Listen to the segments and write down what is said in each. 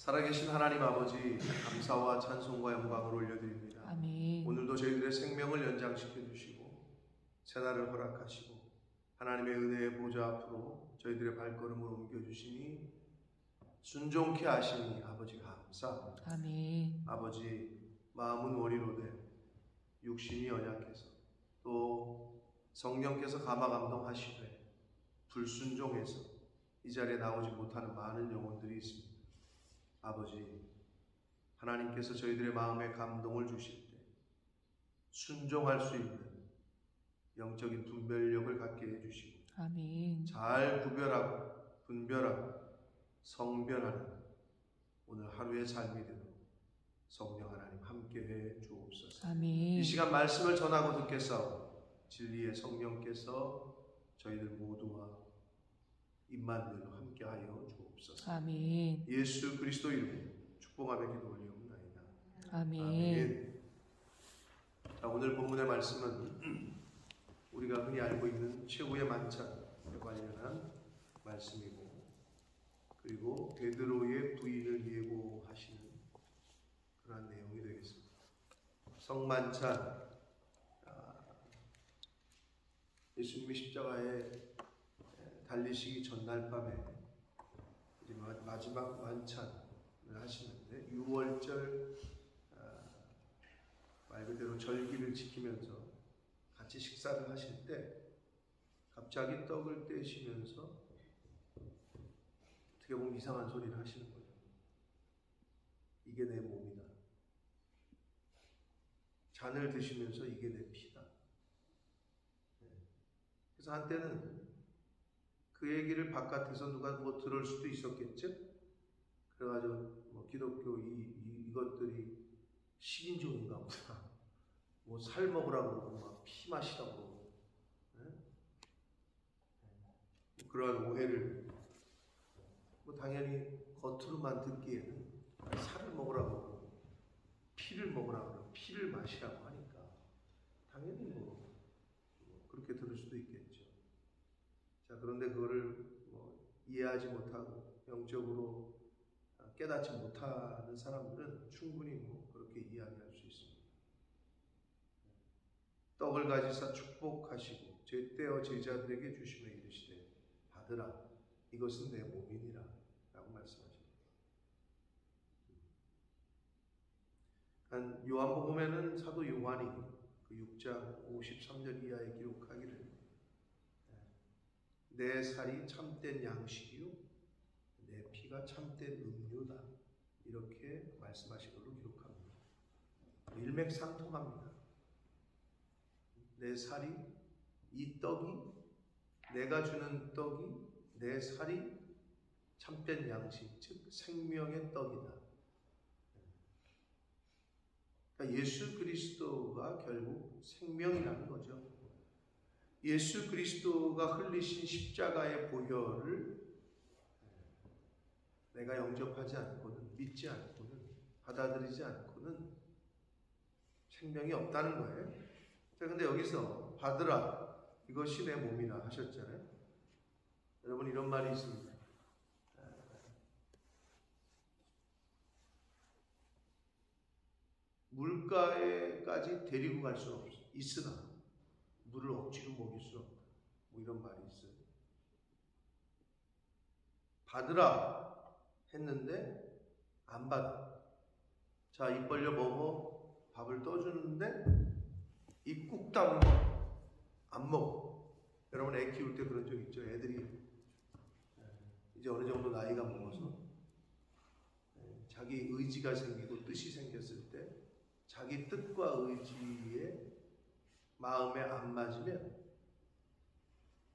살아계신 하나님 아버지, 감사와 찬송과 영광을 올려드립니다. 아멘. 오늘도 저희들의 생명을 연장시켜 주시고 새날을 허락하시고 하나님의 은혜의 보좌 앞으로 저희들의 발걸음을 옮겨주시니 순종케 하시니 아버지 감사합니다. 아멘. 아버지, 마음은 원이로되 육신이 연약해서 또 성령께서 감화감동하시되 불순종해서 이 자리에 나오지 못하는 많은 영혼들이 있습니다. 아버지, 하나님께서 저희들의 마음에 감동을 주실 때 순종할 수 있는 영적인 분별력을 갖게 해주시고 아멘. 잘 구별하고 분별하고 성별하는 오늘 하루의 삶이 되도록 성령 하나님 함께해 주옵소서. 아멘. 이 시간 말씀을 전하고 듣겠사오니 진리의 성령께서 저희들 모두와 입만들로 함께하여 주옵소서. 아멘. 예수 그리스도 이름으로 축복하며 기도 올리옵나이다. 아멘. 아멘. 자, 오늘 본문의 말씀은 우리가 흔히 알고 있는 최후의 만찬에 관련한 말씀이고, 그리고 베드로의 부인을 예고하시는 그러한 내용이 되겠습니다. 성만찬, 예수님이 십자가에 달리시기 전날 밤에 이제 마지막 만찬을 하시는데, 유월절 말 그대로 절기를 지키면서 같이 식사를 하실 때 갑자기 떡을 떼시면서 어떻게 보면 이상한 소리를 하시는 거예요. 이게 내 몸이다. 잔을 드시면서 이게 내 피다. 그래서 한때는 그 얘기를 바깥에서 누가 뭐 들을 수도 있었겠죠? 그래가지고 뭐 기독교 이것들이 식인종인가 보다. 뭐 살 먹으라고 그러고 막 피 마시라고 그러고. 그러한 오해를 뭐 당연히 겉으로만 듣기에는 살을 먹으라고 그러고 피를 먹으라고 그러고 피를 마시라고 하니까 당연히 뭐 그렇게 들을 수도 있겠죠. 자, 그런데 그거를 뭐 이해하지 못하고 영적으로 깨닫지 못하는 사람들은 충분히 뭐 그렇게 이야기할 수 있습니다. 떡을 가지사 축복하시고 제때어 제자들에게 주시며 이르시되 받으라, 이것은 내 몸이니라 라고 말씀하십니다. 요한복음에는 사도 요한이 그 6장 53절 이하에 기록하기를 내 살이 참된 양식이요 내 피가 참된 음료다, 이렇게 말씀하신 걸로 기록합니다. 일맥상통합니다. 내 살이, 이 떡이, 내가 주는 떡이, 내 살이 참된 양식, 즉 생명의 떡이다. 그러니까 예수 그리스도가 결국 생명이라는 거죠. 예수 그리스도가 흘리신 십자가의 보혈을 내가 영접하지 않고는, 믿지 않고는, 받아들이지 않고는 생명이 없다는 거예요. 자, 근데 여기서 받으라, 이것이 내 몸이라 하셨잖아요. 여러분, 이런 말이 있습니다. 물가에까지 데리고 갈 수는 없어. 있으나 물을 억지로 먹일 수 없다. 뭐 이런 말이 있어요. 받으라 했는데 안 받아. 자, 입 벌려 먹어. 밥을 떠주는데 입 꾹 다물고 안 먹어. 여러분, 애 키울 때 그런 적 있죠? 애들이 이제 어느 정도 나이가 먹어서 자기 의지가 생기고 뜻이 생겼을 때 자기 뜻과 의지에 마음에 안 맞으면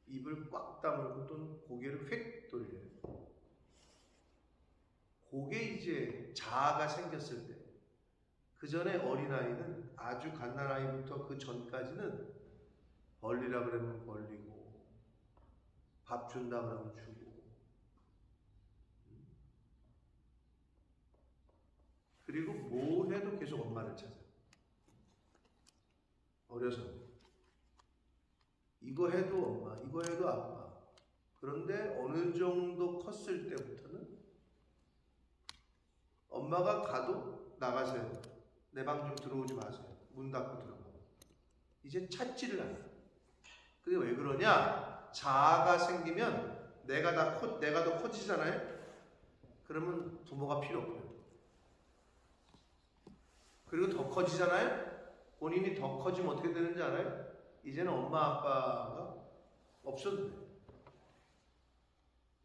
입을 꽉 다물고 또는 고개를 휙 돌려요. 그게 이제 자아가 생겼을 때, 그 전에 어린아이는 아주 갓난아이부터 그 전까지는 벌리라 그러면 벌리고 밥 준다 그러면 주고, 그리고 뭘 해도 계속 엄마를 찾아요. 어려서 이거 해도 엄마, 이거 해도 아빠. 그런데 어느 정도 컸을 때부터는 엄마가 가도 나가세요. 내 방 좀 들어오지 마세요. 문 닫고 들어가. 이제 찾지를 않아. 그게 왜 그러냐? 자아가 생기면 내가 더 커지잖아요. 그러면 부모가 필요 없어요. 그리고 더 커지잖아요. 본인이 더 커지면 어떻게 되는지 알아요? 이제는 엄마 아빠가 없어도 돼요.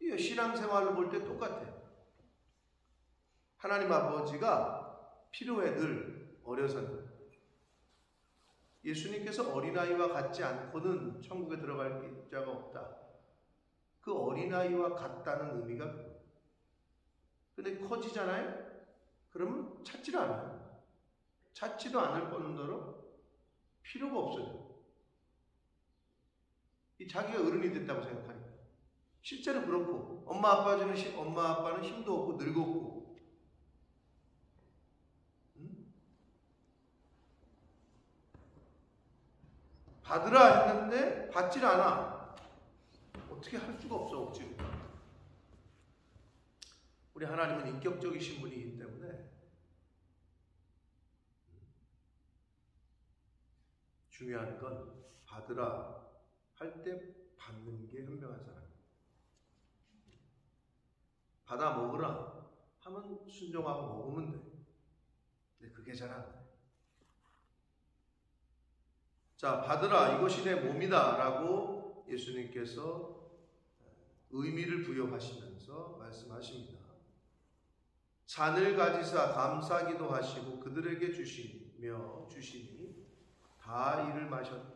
이 신앙생활을 볼 때 똑같아요. 하나님 아버지가 필요해. 늘 어려서는. 예수님께서 어린아이와 같지 않고는 천국에 들어갈 자가 없다. 그 어린아이와 같다는 의미가 그거예요. 근데 커지잖아요? 그러면 찾지를 않아요. 찾지도 않을 뿐더러 필요가 없어요. 이 자기가 어른이 됐다고 생각하니까. 실제로 그렇고 엄마 아빠는 힘도 없고 늙었고 받으라 했는데 받질 않아. 어떻게 할 수가 없어. 억지로. 우리 하나님은 인격적이신 분이기 때문에 중요한 건 받으라 할 때 받는 게 현명한 사람이에요. 받아 먹으라 하면 순종하고 먹으면 돼. 근데 그게 잘 안 돼. 자, 받으라 이것이 내 몸이다 라고 예수님께서 의미를 부여하시면서 말씀하십니다. 잔을 가지사 감사기도 하시고 그들에게 주시니 다 이를 마셨다.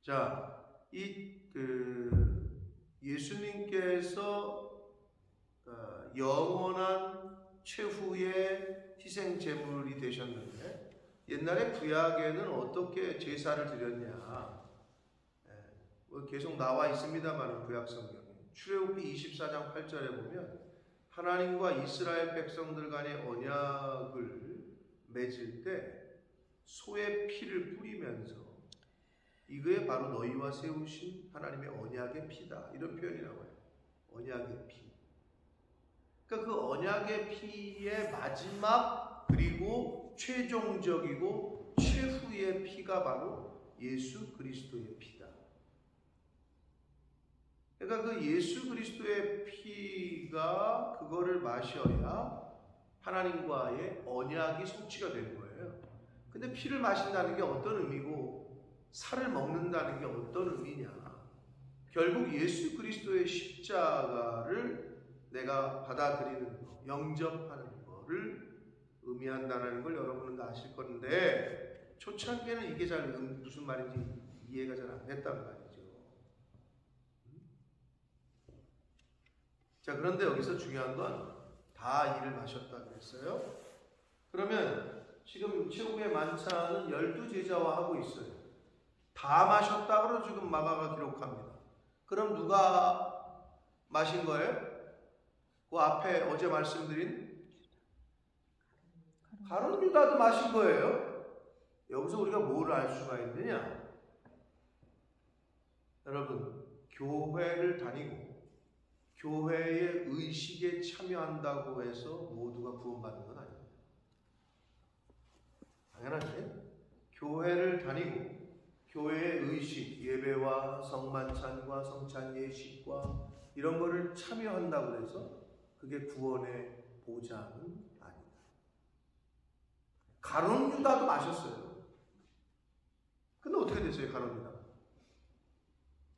자, 예수님께서 영원한 최후의 희생 제물이 되셨는데 옛날에 구약에는 어떻게 제사를 드렸냐? 계속 나와 있습니다만 구약 성경에 출애굽기 24장 8절에 보면 하나님과 이스라엘 백성들 간의 언약을 맺을 때 소의 피를 뿌리면서 이거에 바로 너희와 세우신 하나님의 언약의 피다. 이런 표현이 나와요. 언약의 피. 그러니까 그 언약의 피의 마지막 그리고 최종적이고 최후의 피가 바로 예수 그리스도의 피다. 그러니까 그 예수 그리스도의 피가 그거를 마셔야 하나님과의 언약이 성취가 되는 거예요. 근데 피를 마신다는 게 어떤 의미고 살을 먹는다는 게 어떤 의미냐. 결국 예수 그리스도의 십자가를 내가 받아들이는 거, 영접하는 거를 의미한다는 걸 여러분은 다 아실 건데 초창기에는 이게 잘 무슨 말인지 이해가 잘 안 됐단 말이죠. 자, 그런데 여기서 중요한 건 다 이를 마셨다 그랬어요. 그러면 지금 최후의 만찬은 12제자와 하고 있어요. 다 마셨다고 지금 마가가 기록합니다. 그럼 누가 마신 거예요? 그 앞에 어제 말씀드린 가룟 유다도 마신 거예요. 여기서 우리가 뭘 알 수가 있느냐? 여러분, 교회를 다니고 교회의 의식에 참여한다고 해서 모두가 구원받는 건 아닙니다. 당연하지? 교회를 다니고 교회의 의식, 예배와 성만찬과 성찬 예식과 이런 거를 참여한다고 해서 그게 구원의 보장은 아니다. 가룟 유다도 마셨어요. 근데 어떻게 됐어요, 가룟 유다?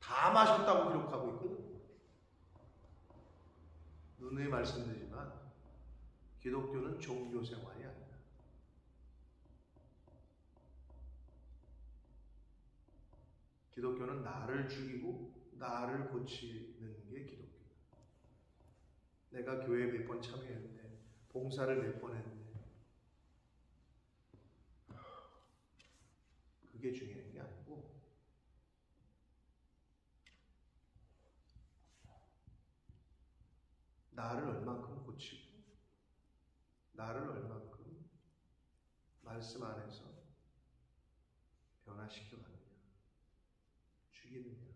다 마셨다고 기록하고 있거든. 누누이 말씀드리지만 기독교는 종교 생활이 아니다. 기독교는 나를 죽이고 나를 고치는 게 기독교다. 내가 교회에 몇 번 참여했네, 봉사를 몇 번 했네, 그게 중요한 게 아니고 나를 얼만큼 고치고 나를 얼만큼 말씀 안에서 변화시켜가느냐, 죽이느냐.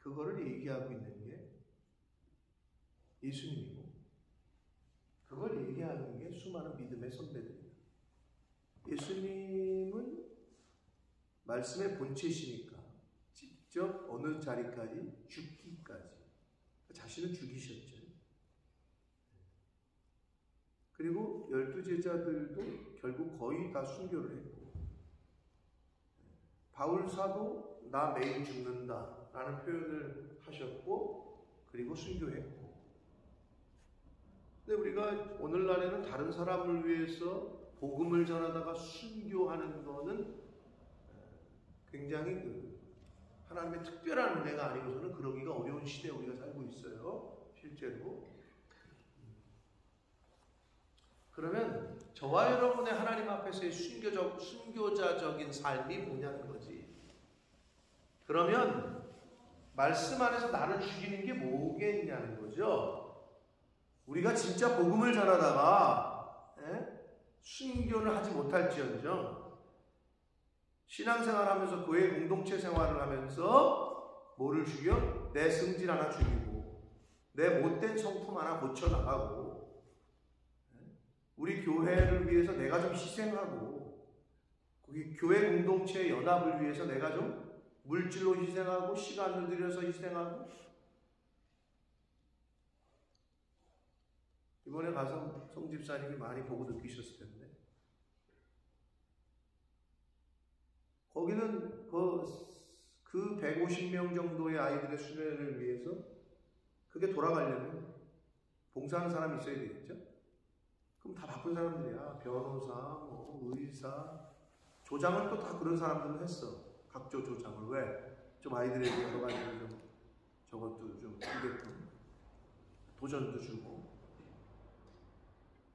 그거를 얘기하고 있는 게 예수님이고, 그걸 얘기하는 게 수많은 믿음의 선배들입니다. 예수님은 말씀의 본체시니까 직접 어느 자리까지 죽기까지 자신을 죽이셨죠. 그리고 12제자들도 결국 거의 다 순교를 했고, 바울 사도 나 매일 죽는다 라는 표현을 하셨고, 그리고 순교했고. 근데 우리가 오늘날에는 다른 사람을 위해서 복음을 전하다가 순교하는 거는 굉장히 하나님의 특별한 은혜가 아니고서는 그러기가 어려운 시대에 우리가 살고 있어요. 실제로. 그러면 저와 여러분의 하나님 앞에서의 순교자적인 삶이 뭐냐는 거지. 그러면 말씀 안에서 나를 죽이는 게 뭐겠냐는 거죠. 우리가 진짜 복음을 전하다가 순교를 하지 못할지언정 신앙생활하면서 교회 공동체 생활을 하면서 뭐를 죽여? 내 승질 하나 죽이고 내 못된 성품 하나 고쳐나가고 우리 교회를 위해서 내가 좀 희생하고 거기 교회 공동체의 연합을 위해서 내가 좀 물질로 희생하고 시간을 들여서 희생하고. 이번에 가서 송 집사님이 많이 보고 느끼셨을 텐데 거기는 그 150명 정도의 아이들의 수련을 위해서 그게 돌아가려면 봉사하는 사람이 있어야 되겠죠? 그럼 다 바쁜 사람들이야. 변호사, 의사, 조장을 또 다 그런 사람들은 했어. 각조 조장을. 왜? 좀 아이들에게 여러 가지를 좀 저것도 좀 하게끔 도전도 주고.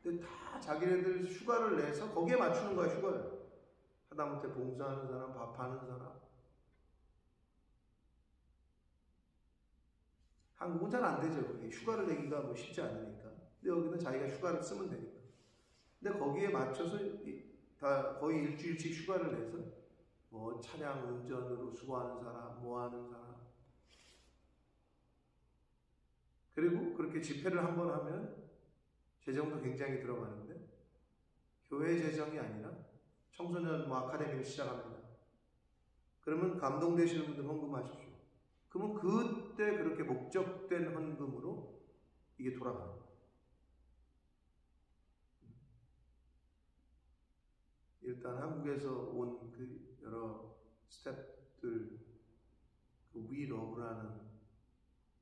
근데 다 자기네들 휴가를 내서 거기에 맞추는 거야, 휴가를. 하다못해 봉사하는 사람, 밥하는 사람. 한국은 잘 안 되죠. 휴가를 내기가 뭐 쉽지 않으니까. 근데 여기는 자기가 휴가를 쓰면 되니까. 근데 거기에 맞춰서 다 거의 일주일씩 휴가를 내서 뭐 차량 운전으로 수고하는 사람, 뭐 하는 사람. 그리고 그렇게 집회를 한번 하면 재정도 굉장히 들어가는데 교회 재정이 아니라 청소년 뭐 아카데미를 시작합니다. 그러면 감동되시는 분들 헌금하십시오. 그러면 그때 그렇게 목적된 헌금으로 이게 돌아가는 거예요. 일단 한국에서 온 그 여러 스태프들 그 위러브라는,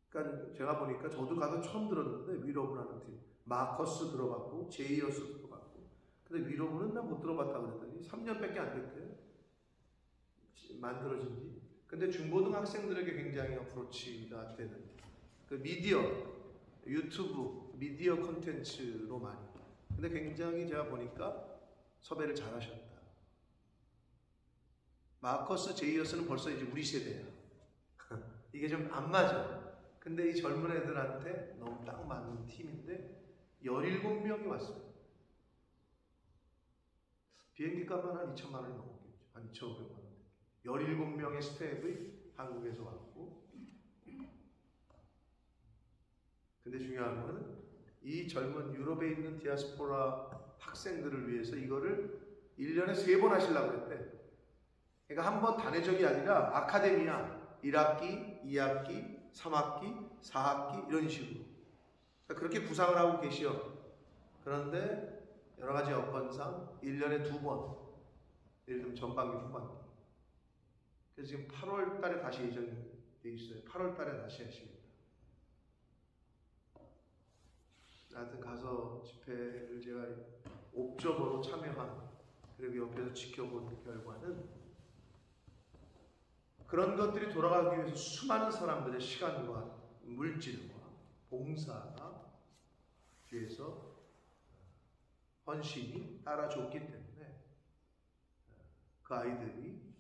그러니까 제가 보니까 저도 가서 처음 들었는데 위러브라는 팀 마커스 들어봤고 제이어스 들어봤고, 근데 위러브는 나 못 들어봤다 그랬더니 3년밖에 안 됐대요. 만들어진 지. 근데 중고등학생들에게 굉장히 어프로치가 되는 그 미디어, 유튜브 미디어 콘텐츠로 많이. 근데 굉장히 제가 보니까 섭외를 잘 하셨다. 마커스 제이어스는 벌써 이제 우리 세대야. 이게 좀 안 맞아. 근데 이 젊은 애들한테 너무 딱 맞는 팀인데 17명이 왔어요. 비행기 값만 한 2천만 원이 넘었겠죠. 한 2,500만 원. 17명의 스텝이 한국에서 왔고. 근데 중요한 거는 이 젊은 유럽에 있는 디아스포라 학생들을 위해서 이거를 1년에 3번 하시려고 그랬대. 그러니까 한 번 단회적이 아니라 아카데미야. 1학기, 2학기, 3학기, 4학기 이런 식으로. 그러니까 그렇게 구상을 하고 계시오. 그런데 여러 가지 여건상 1년에 2번. 예를 들면 전반기, 후반기. 그래서 지금 8월 달에 다시 예정돼 있어요. 8월 달에 다시 하십니다. 하여튼 가서 집회를 제가 옵저버로 참여한, 그리고 옆에서 지켜본 결과는 그런 것들이 돌아가기 위해서 수많은 사람들의 시간과 물질과 봉사가 뒤에서 헌신이 따라줬기 때문에 그 아이들이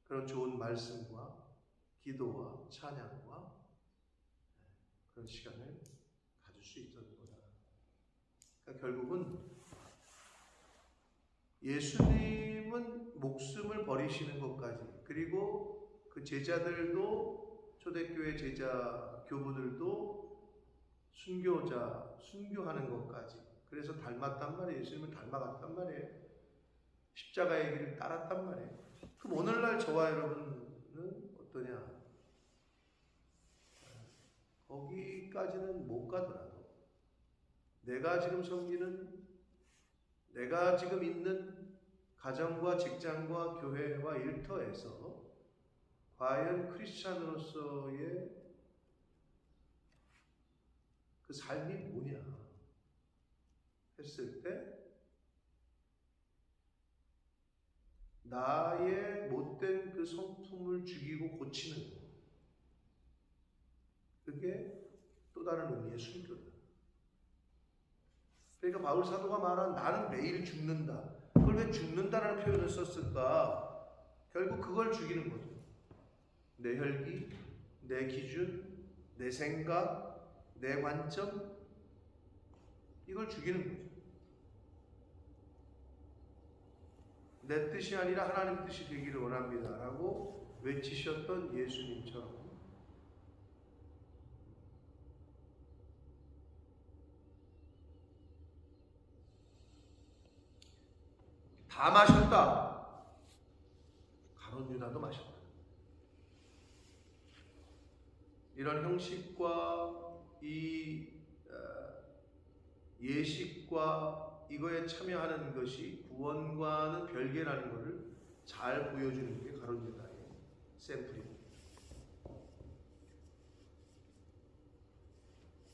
그런 좋은 말씀과 기도와 찬양과 그런 시간을 가질 수 있었던 거다. 그러니까 결국은 예수님은 목숨을 버리시는 것까지, 그리고 그 제자들도, 초대교회 제자 교부들도 순교하는 것까지. 그래서 닮았단 말이에요. 예수님을 닮아갔단 말이에요. 십자가의 길을 따랐단 말이에요. 그럼 오늘날 저와 여러분은 어떠냐? 거기까지는 못 가더라도 내가 지금 섬기는, 내가 지금 있는 가정과 직장과 교회와 일터에서 과연 크리스찬으로서의 그 삶이 뭐냐 했을 때 나의 못된 그 성품을 죽이고 고치는 것, 그게 또 다른 의미의 순교다. 그러니까 바울 사도가 말한 나는 매일 죽는다. 그걸 왜 죽는다라는 표현을 썼을까? 결국 그걸 죽이는 거죠. 내 혈기, 내 기준, 내 생각, 내 관점, 이걸 죽이는 거죠. 내 뜻이 아니라 하나님 뜻이 되기를 원합니다 라고 외치셨던 예수님처럼 다 마셨다. 가룟 유다도 마셨다. 이런 형식과 이 예식과 이거에 참여하는 것이 구원과는 별개라는 것을 잘 보여주는 게 가룟 유다의 샘플입니다.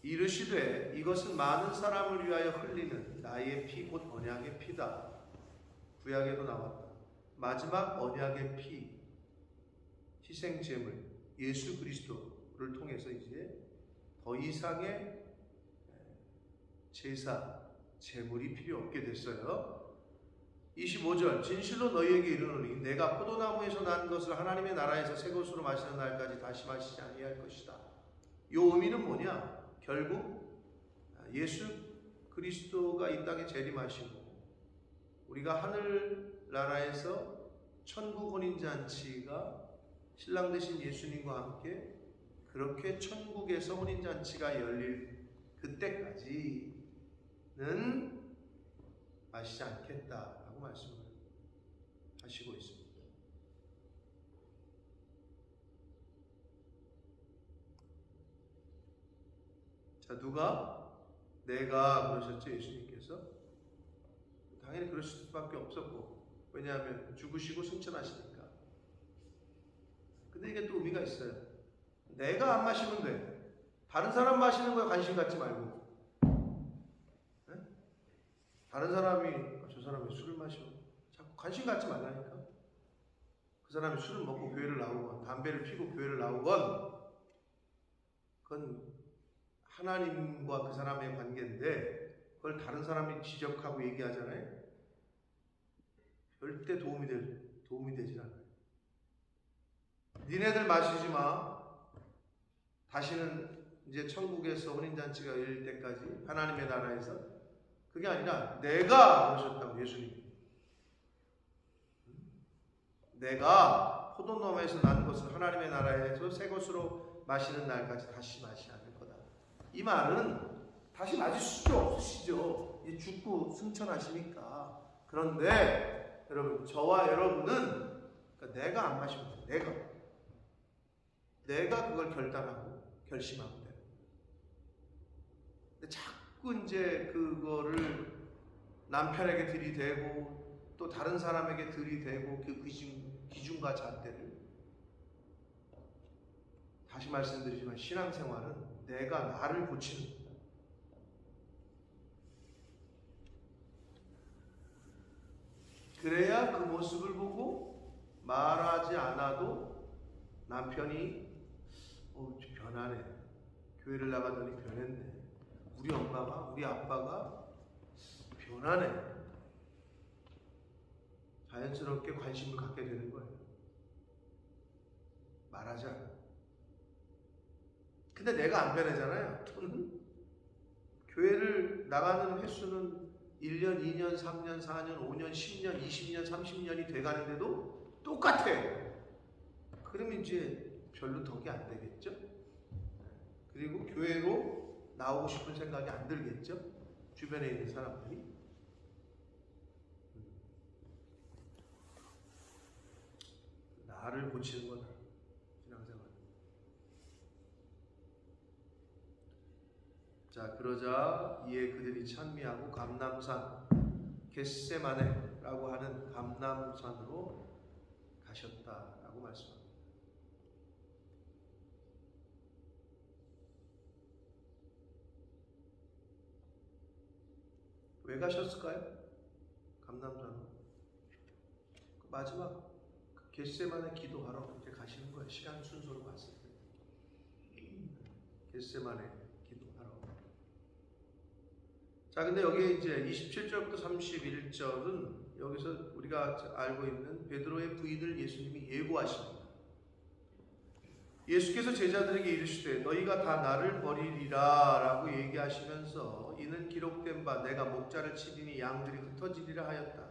이르시되 이것은 많은 사람을 위하여 흘리는 나의 피 곧 언약의 피다. 구약에도 나왔다. 마지막 언약의 피, 희생제물 예수 그리스도를 통해서 이제 더 이상의 제사, 제물이 필요 없게 됐어요. 25절 진실로 너희에게 이르노니 내가 포도나무에서 난 것을 하나님의 나라에서 새 것으로 마시는 날까지 다시 마시지 아니할 것이다. 이 의미는 뭐냐? 결국 예수 그리스도가 이 땅에 재림하시고 우리가 하늘나라에서 천국 혼인잔치가 신랑 되신 예수님과 함께 그렇게 천국에서 혼인잔치가 열릴 그때까지는 마시지 않겠다라고 말씀을 하시고 있습니다. 자, 누가? 내가 그러셨죠, 예수님께서? 당연히 그럴 수밖에 없었고, 왜냐하면 죽으시고 승천하시니까. 근데 이게 또 의미가 있어요. 내가 안 마시면 돼. 다른 사람 마시는 거에 관심 갖지 말고. 네? 다른 사람이 저 사람이 술을 마셔. 자꾸 관심 갖지 말라니까. 그 사람이 술을 먹고 교회를 나오건 담배를 피고 교회를 나오건 그건 하나님과 그 사람의 관계인데 그걸 다른 사람이 지적하고 얘기하잖아요. 절대 도움이 되질 않아요. 니네들 마시지 마. 다시는 이제 천국에서 혼인잔치가 열릴 때까지 하나님의 나라에서. 그게 아니라 내가 오셨다고 예수님. 내가 포도나무에서 난 것을 하나님의 나라에서 새 것으로 마시는 날까지 다시 마시지 않을 거다. 이 말은 다시 마실 수도 없으시죠. 죽고 승천하시니까. 그런데 여러분, 저와 여러분은 그러니까 내가 안 마시면 돼. 내가 그걸 결단하고 결심하면 돼요. 근데 자꾸 이제 그거를 남편에게 들이대고 또 다른 사람에게 들이대고 그 기준과 잣대를 다시 말씀드리지만 신앙생활은 내가 나를 고치는 거예요. 그래야 그 모습을 보고 말하지 않아도 남편이 변하네. 교회를 나가더니 변했네. 우리 엄마가, 우리 아빠가 변하네. 자연스럽게 관심을 갖게 되는 거예요. 말하지 않아. 근데 내가 안 변하잖아요. 교회를 나가는 횟수는 1년, 2년, 3년, 4년, 5년, 10년, 20년, 30년이 돼가는데도 똑같아. 그러면 이제 별로 덕이 안 되겠죠? 그리고 교회로 나오고 싶은 생각이 안 들겠죠? 주변에 있는 사람들이. 나를 고치는 거다. 신앙생활. 자, 그러자 이에 그들이 찬미하고 감람산 겟세마네라고 하는 감람산으로 가셨다라고 말씀합니다. 왜 가셨을까요? 감람산으로. 마지막 겟세마네 기도하러 이렇게 가시는 거예요. 시간 순서로 봤을 때. 겟세마네 기도하러. 자, 근데 여기 이제 27절부터 31절은 여기서 우리가 알고 있는 베드로의 부인을 예수님이 예고하십니다. 예수께서 제자들에게 이르시되 너희가 다 나를 버리리라 라고 얘기하시면서 이는 기록된 바 내가 목자를 치리니 양들이 흩어지리라 하였다.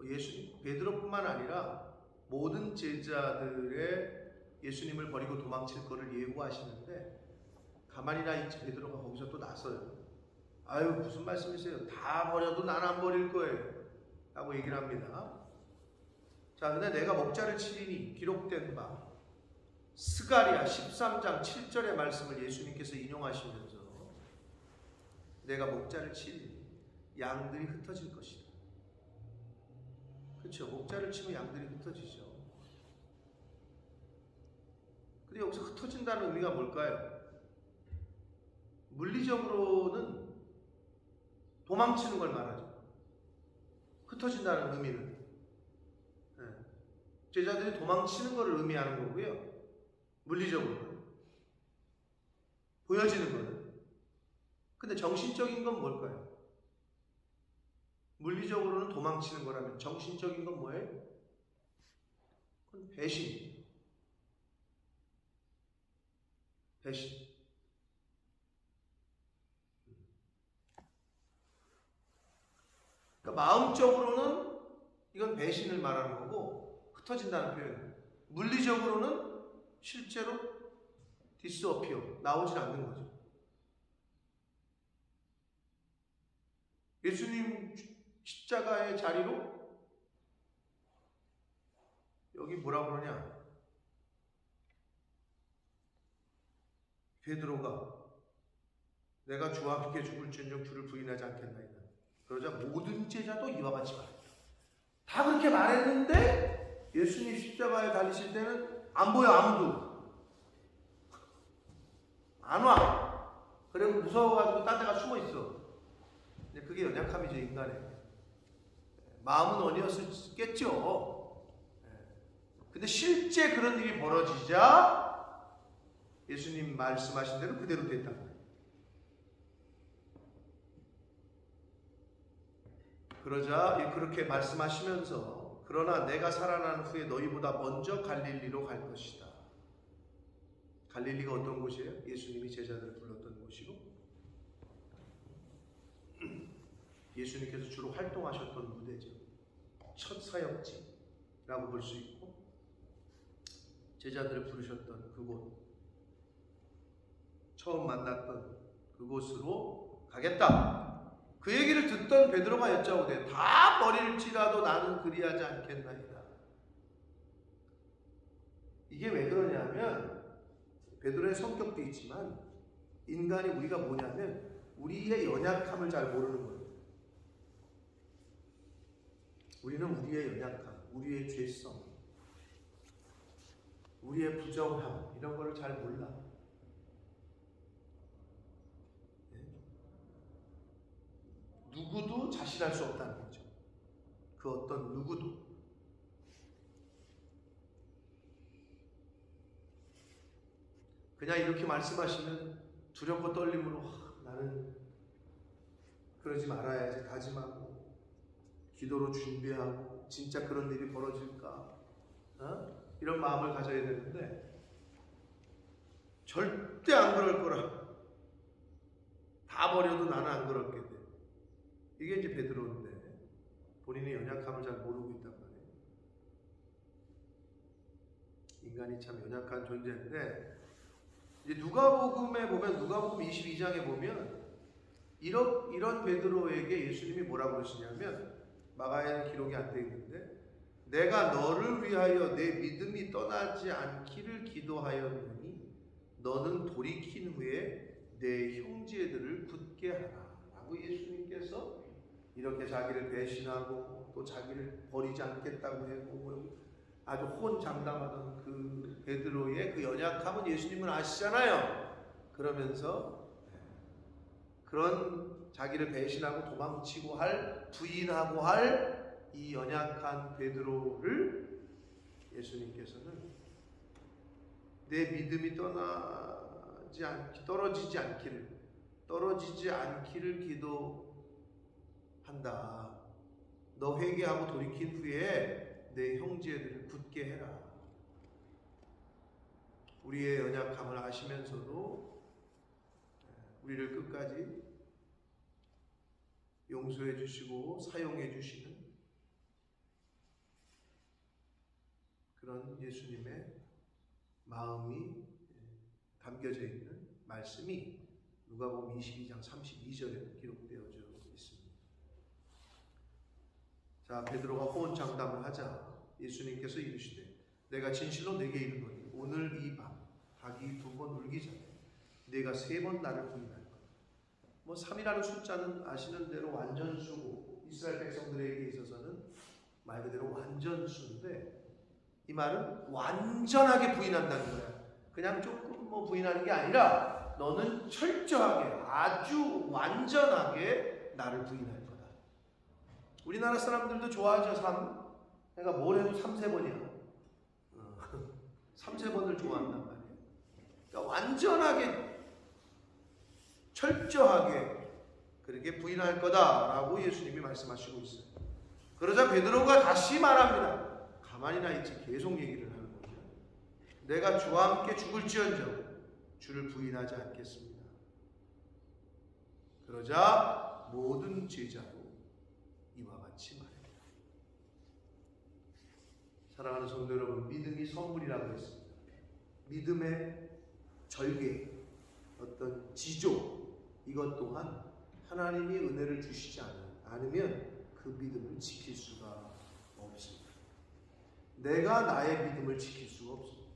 예수님, 베드로뿐만 아니라 모든 제자들의 예수님을 버리고 도망칠 것을 예고하시는데 가만히나 이 베드로가 거기서 또 나서요. 아유, 무슨 말씀이세요? 다 버려도 난 안 버릴 거예요 라고 얘기를 합니다. 자, 근데 내가 목자를 치리니 기록된 바 스가랴 13장 7절의 말씀을 예수님께서 인용하시면서 내가 목자를 치리니 양들이 흩어질 것이다. 그렇죠. 목자를 치면 양들이 흩어지죠. 근데 여기서 흩어진다는 의미가 뭘까요? 물리적으로는 도망치는 걸 말하죠. 흩어진다는 의미는. 제자들이 도망치는 것을 의미하는 거고요. 물리적으로는. 보여지는 거는. 근데 정신적인 건 뭘까요? 물리적으로는 도망치는 거라면 정신적인 건 뭐예요? 그건 배신. 배신. 그러니까 마음적으로는 이건 배신을 말하는 거고 흩어진다는 표현. 물리적으로는 실제로 디스어피어 나오질 않는 거죠. 예수님 십자가의 자리로 여기 뭐라고 그러냐? 베드로가 내가 주와 함께 죽을지언정 주를 부인하지 않겠나이다. 그러자 모든 제자도 이와 같이 말했다. 다 그렇게 말했는데 예수님 십자가에 달리실 때는 안 보여. 아무도 안 와. 그리고 무서워가지고 딴 데가 숨어 있어. 그게 연약함이죠. 인간의 마음은 원이었겠죠. 근데 실제 그런 일이 벌어지자 예수님 말씀하신 대로 그대로 됐단 말이에요. 그러자 그렇게 말씀하시면서 그러나 내가 살아난 후에 너희보다 먼저 갈릴리로 갈 것이다. 갈릴리가 어떤 곳이에요? 예수님이 제자들을 불렀던 곳이고 예수님께서 주로 활동하셨던 무대죠. 첫 사역지라고 볼 수 있고 제자들을 부르셨던 그곳, 처음 만났던 그곳으로 가겠다. 그 얘기를 듣던 베드로가 여짜오되 다 버릴지라도 나는 그리하지 않겠나이다. 이게 왜 그러냐면 베드로의 성격도 있지만 인간이 우리가 뭐냐면 우리의 연약함을 잘 모르는 거예요. 우리는 우리의 연약함, 우리의 죄성, 우리의 부정함 이런 거를 잘 몰라. 누구도 자신할 수 없다는 거죠. 그 어떤 누구도. 그냥 이렇게 말씀하시면 두렵고 떨림으로 나는 그러지 말아야지 다짐하고 기도로 준비하고 진짜 그런 일이 벌어질까? 이런 마음을 가져야 되는데 절대 안 그럴 거라. 다 버려도 나는 안 그럴게 돼. 이게 이제 베드로인데 본인의 연약함을 잘 모르고 있단 말이에요. 인간이 참 연약한 존재인데, 이제 누가복음에 보면, 누가복음 22장에 보면 이런 베드로에게 예수님이 뭐라고 그러시냐면, 마가에는 기록이 안 되어 있는데, 내가 너를 위하여 내 믿음이 떠나지 않기를 기도하였느니 너는 돌이킨 후에 내 형제들을 굳게 하라 라고 예수님께서 이렇게 자기를 배신하고 또 자기를 버리지 않겠다고 하고 아주 호언장담하던 그 베드로의 그 연약함은 예수님은 아시잖아요. 그러면서 그런 자기를 배신하고 도망치고 부인하고 할 이 연약한 베드로를 예수님께서는 내 믿음이 떨어지지 않기를 기도한다. 너 회개하고 돌이킨 후에 내 형제들을 굳게 해라. 우리의 연약함을 아시면서도 우리를 끝까지 용서해 주시고 사용해 주시는 그런 예수님의 마음이 담겨져 있는 말씀이 누가복음 22장 32절에 기록되어져 있습니다. 자, 베드로가 호언장담을 하자 예수님께서 이르시되 내가 진실로 내게 이르노니 오늘 이 밤 닭이 2번 울기 전에 내가 3번 나를 부인할 거다. 3이라는 숫자는 아시는 대로 완전수고 이스라엘 백성들에게 있어서는 말 그대로 완전수인데, 이 말은 완전하게 부인한다는 거야. 그냥 조금 부인하는 게 아니라 너는 철저하게 아주 완전하게 나를 부인할 거다. 우리나라 사람들도 좋아하죠. 3. 그러니까 뭘 해도 3, 3번이야. 3, 3번을 좋아한단 말이에요. 그러니까 완전하게 철저하게 그렇게 부인할 거다라고 예수님이 말씀하시고 있어요. 그러자 베드로가 다시 말합니다. 가만히나 있지 계속 얘기를 하는 거죠. 내가 주와 함께 죽을지언정 주를 부인하지 않겠습니다. 그러자 모든 제자도 이와 같이 말합니다. 사랑하는 성도 여러분, 믿음이 선물이라고 했습니다. 믿음의 절개, 어떤 지조, 이것 또한 하나님이 은혜를 주시지 않으면 그 믿음을 지킬 수가 없습니다. 내가 나의 믿음을 지킬 수가 없습니다.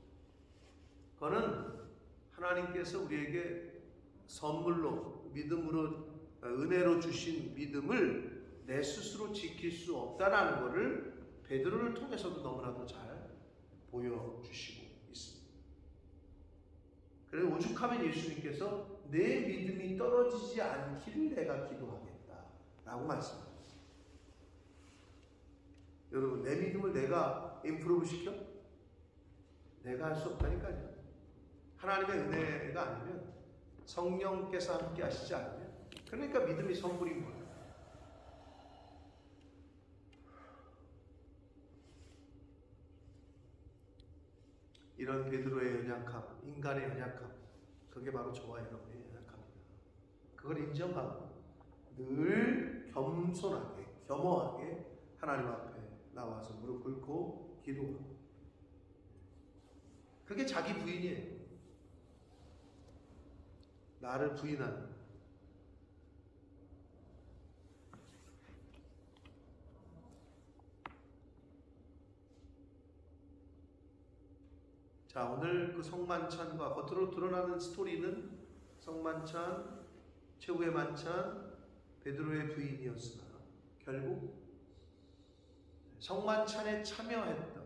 그거는 하나님께서 우리에게 선물로, 믿음으로, 은혜로 주신 믿음을 내 스스로 지킬 수 없다라는 것을 베드로를 통해서도 너무나도 잘 보여주시고 있습니다. 그래서 오죽하면 예수님께서 내 믿음이 떨어지지 않기를 내가 기도하겠다라고 말씀하셨어요. 여러분, 내 믿음을 내가 임프루브 시켜? 내가 할 수 없다니까요. 하나님의 은혜가 아니면, 성령께서 함께 하시지 않으면, 그러니까 믿음이 선물인 거예요. 이런 베드로의 연약함, 인간의 연약함, 그게 바로 저와 여러분의 연약함입니다. 그걸 인정하고 늘 겸손하게, 겸허하게 하나님 앞에 나와서 무릎 꿇고 기도하고, 그게 자기 부인이에요. 나를 부인하는. 자, 오늘 그 성만찬과 겉으로 드러나는 스토리는 성만찬, 최후의 만찬, 베드로의 부인이었으나 결국 성만찬에 참여했던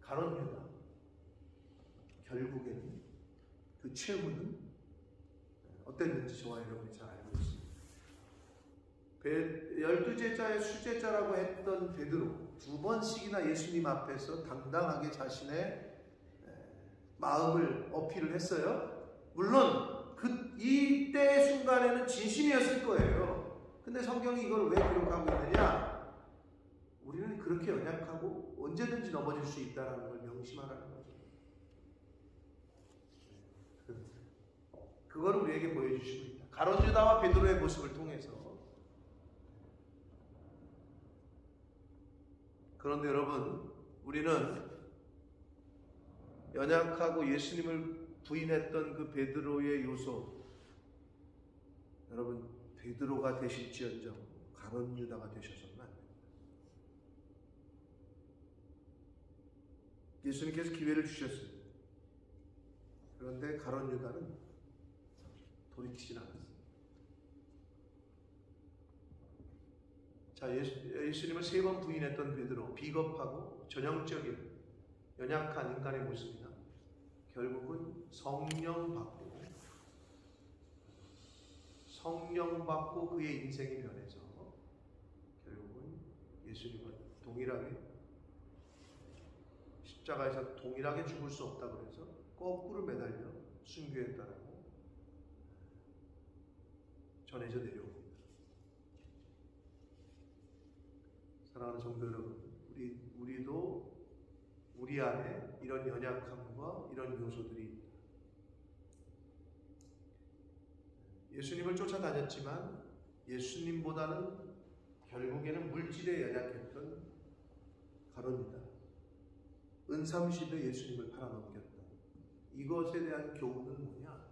가룟 유다, 결국에는 그 최후는 어땠는지 저와 여러분이 잘 알고 있습니다. 12제자의 수제자라고 했던 베드로, 2번씩이나 예수님 앞에서 당당하게 자신의 마음을 어필을 했어요. 물론 이때의 순간에는 진심이었을 거예요. 근데 성경이 이걸 왜 기록하고 있느냐? 우리는 그렇게 연약하고 언제든지 넘어질 수 있다는 걸 명심하라는 거죠. 그걸 우리에게 보여주시고 있다. 가룟 유다와 베드로의 모습을 통해서. 그런데 여러분, 우리는 연약하고 예수님을 부인했던 그 베드로의 요소, 여러분 베드로가 되실지언정 가룟 유다가 되셔서는 안 됩니다. 예수님께서 기회를 주셨어요. 그런데 가룟 유다는 돌이키진 않았어요. 자, 예수님을 3번 부인했던 베드로, 비겁하고 전형적인 연약한 인간의 모습이나 결국은 성령 받고 그의 인생이 변해서 결국은 예수님과 동일하게 십자가에서 동일하게 죽을 수 없다 그래서 거꾸로 매달려 순교했다라고 전해져 내려옵니다. 사랑하는 성도 여러분, 우리도 우리 안에 이런 연약함과 이런 요소들이 있다. 예수님을 쫓아다녔지만 예수님보다는 결국에는 물질에 연약했던 가룟유다, 은삼십에 예수님을 팔아넘겼다. 이것에 대한 교훈은 뭐냐?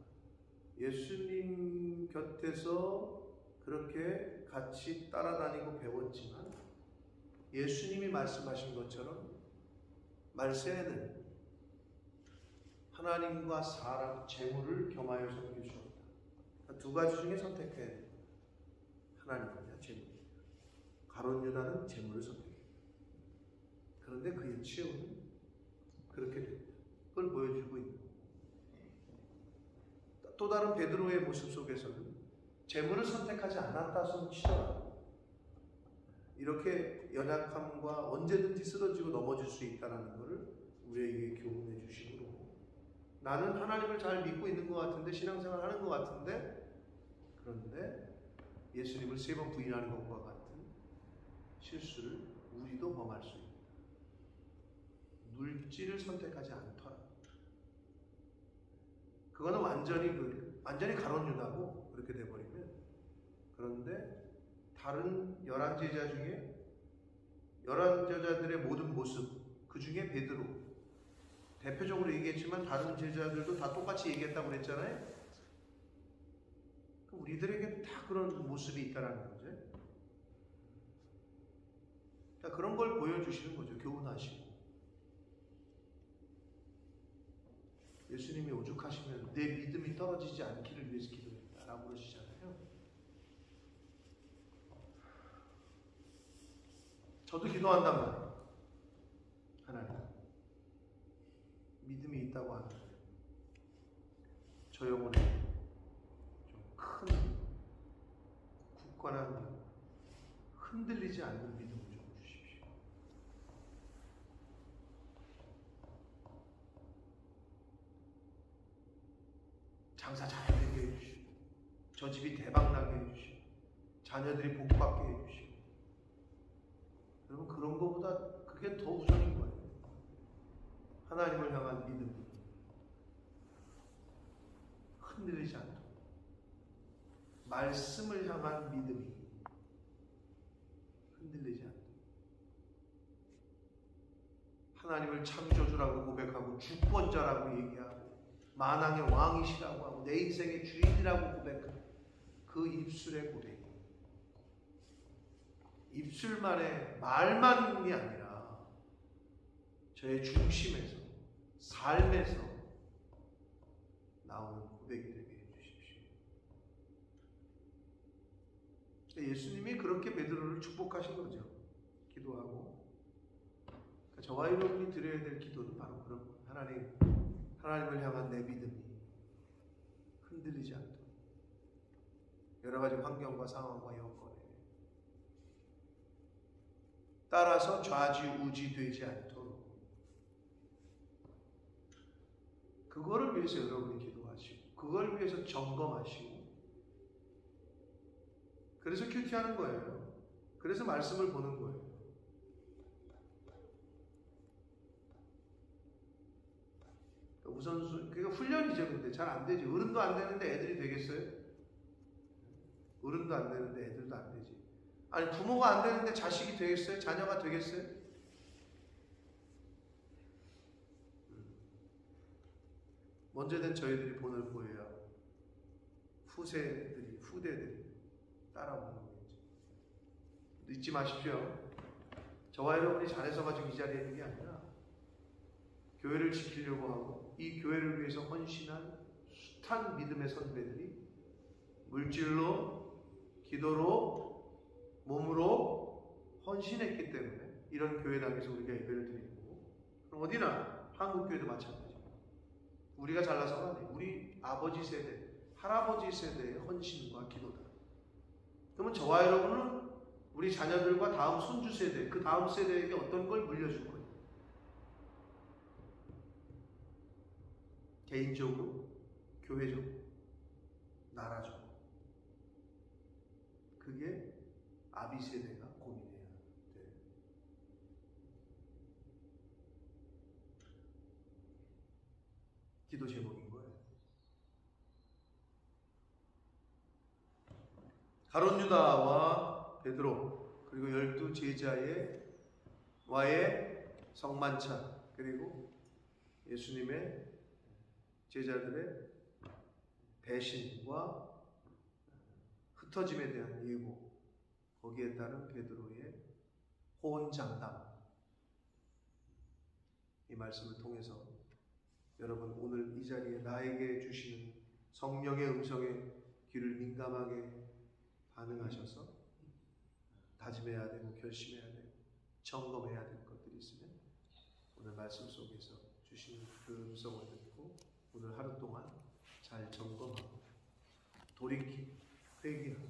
예수님 곁에서 그렇게 같이 따라다니고 배웠지만 예수님이 말씀하신 것처럼 말세에는 하나님과 사람, 재물을 겸하여 섬길 수 없다. 두 가지 중에 선택해야 돼. 하나님이냐 재물이냐. 가룟 유다는 재물을 선택했다. 그런데 그의 최후는 그렇게 됐다. 그걸 보여주고 있는 거예요. 또 다른 베드로의 모습 속에서는 재물을 선택하지 않았다 손 치더라도 이렇게 연약함과 언제든지 쓰러지고 넘어질 수 있다는 것을 우리에게 교훈해 주시므로, 나는 하나님을 잘 믿고 있는 것 같은데, 신앙생활 하는 것 같은데, 그런데 예수님을 3번 부인하는 것과 같은 실수를 우리도 범할 수 있다. 물질을 선택하지 않더라. 그거는 완전히 가룟 유다고 그렇게 돼버리면, 그런데 다른 11제자 중에 11제자들의 모든 모습, 그 중에 베드로, 대표적으로 얘기했지만 다른 제자들도 다 똑같이 얘기했다고 그랬잖아요. 우리들에게 다 그런 모습이 있다는 거죠. 그러니까 그런 걸 보여주시는 거죠. 교훈하시고. 예수님이 오죽하시면 내 믿음이 떨어지지 않기를 위해서 기도했다라고 그러시잖아요. 저도 기도한단 말이에요. 하나님, 믿음이 있다고 하는데 저 영혼에 좀 큰 굳건한 믿음, 흔들리지 않는 믿음을 좀 주십시오. 장사 잘 되게 해주시고, 저 집이 대박나게 해주시고, 자녀들이 복받게 해주시고. 여러분, 그런 것보다 그게 더 우선인 거예요. 하나님을 향한 믿음, 흔들리지 않도록, 말씀을 향한 믿음이 흔들리지 않도록, 하나님을 창조주라고 고백하고 주권자라고 얘기하고 만왕의 왕이시라고 하고 내 인생의 주인이라고 고백하고 그 입술의 고백이 입술만의 말만이 아니라 저의 중심에서, 삶에서 나오는 고백이 되게 해주십시오. 예수님이 그렇게 베드로를 축복하신 거죠. 기도하고. 그러니까 저와 여러분이 드려야 될 기도는 바로 그런 하나님을 향한 내 믿음이 흔들리지 않도록, 여러 가지 환경과 상황과 여건에 따라서 좌지우지 되지 않도록, 그거를 위해서 여러분이 기도하시고, 그걸 위해서 점검하시고, 그래서 큐티하는 거예요. 그래서 말씀을 보는 거예요. 우선순위, 그게 훈련이죠. 근데 잘 안 되지. 어른도 안 되는데 애들이 되겠어요? 어른도 안 되는데 애들도 안 되지. 아니, 부모가 안 되는데 자식이 되겠어요? 자녀가 되겠어요? 먼저 된 저희들이 본을 보여야 후대들이 따라오는 거겠죠. 잊지 마십시오. 저와 여러분이 잘해서 가지고 이 자리에 있는 게 아니라 교회를 지키려고 하고 이 교회를 위해서 헌신한 숱한 믿음의 선배들이 물질로, 기도로, 몸으로 헌신했기 때문에 이런 교회당에서 우리가 예배를 드리고, 그럼 어디나 한국교회도 마찬가지입니다. 우리가 잘나서가 아니에요. 우리 아버지 세대, 할아버지 세대의 헌신과 기도다. 그러면 저와 여러분은 우리 자녀들과 다음 손주 세대, 그 다음 세대에게 어떤 걸 물려줄 거예요? 개인적으로, 교회적으로, 나라적으로. 그게 아비 세대가 고민해야 돼요. 기도 제목인 거예요. 가룟 유다와 베드로 그리고 12 제자와의 성만찬, 그리고 예수님의 제자들의 배신과 흩어짐에 대한 예고, 거기에 따른 베드로의 호언장담, 이 말씀을 통해서 여러분 오늘 이 자리에 나에게 주시는 성령의 음성에 귀를 민감하게 반응하셔서 다짐해야 되고 결심해야 되고 점검해야 될 것들이 있으면 오늘 말씀 속에서 주신 그 음성을 듣고 오늘 하루 동안 잘 점검하고 돌이키고 회개하고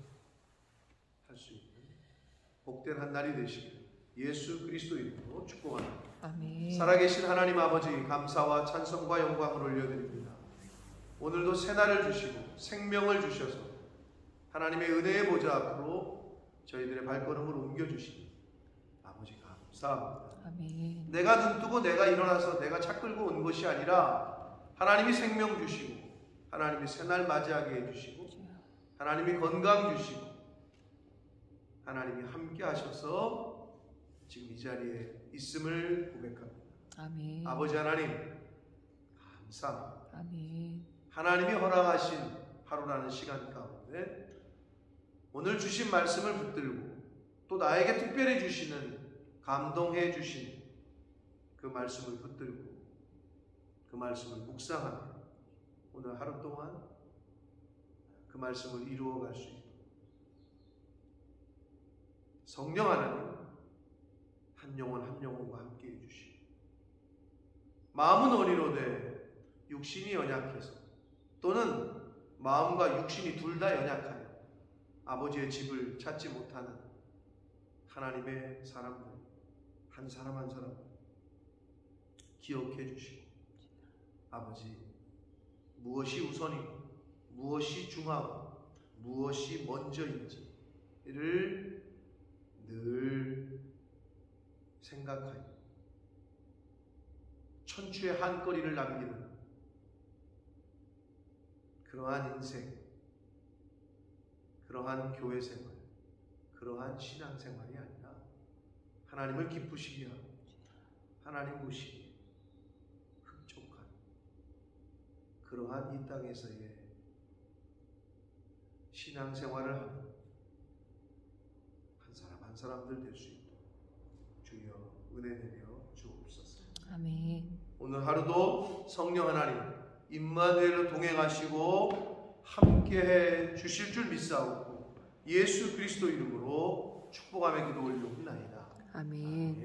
할 수 있는 복된 한 날이 되시길 예수 그리스도 이름으로 축복합니다. 아멘. 살아계신 하나님 아버지, 감사와 찬송과 영광을 올려드립니다. 오늘도 새날을 주시고 생명을 주셔서 하나님의 은혜의 보좌 앞으로 저희들의 발걸음을 옮겨주시니 아버지 감사합니다. 아멘. 내가 눈뜨고 내가 일어나서 내가 차 끌고 온 것이 아니라 하나님이 생명 주시고 하나님이 새날 맞이하게 해주시고 하나님이 건강 주시고 하나님이 함께 하셔서 지금 이 자리에 있음을 고백합니다. 아멘. 아버지 하나님 감사합니다. 아멘. 하나님이 허락하신 하루라는 시간 가운데 오늘 주신 말씀을 붙들고 또 나에게 특별히 주시는 감동해 주신 그 말씀을 붙들고 그 말씀을 묵상하며 오늘 하루 동안 그 말씀을 이루어갈 수 있도록 성령 하나님 한 영혼 한 영혼과 함께 해주시고 마음은 어리로되 육신이 연약해서 또는 마음과 육신이 둘 다 연약하여 아버지의 집을 찾지 못하는 하나님의 사람들 한 사람 한 사람 기억해 주시고 아버지 무엇이 우선이고 무엇이 중하고 무엇이 먼저인지를 늘 생각하여 천추의 한거리를 남기는 그러한 인생, 그러한 교회 생활, 그러한 신앙 생활이 아니라 하나님을 기쁘시게 하고 하나님 보시기에 흡족한 그러한 이 땅에서의 신앙 생활을 하는 한 사람 한 사람들 될 수 있도록 주여 은혜 내려 주옵소서. 아멘. 오늘 하루도 성령 하나님 임마누엘로 동행하시고 함께해 주실 줄 믿사오고 예수 그리스도 이름으로 축복하며 기도 올리옵나이다. 아멘.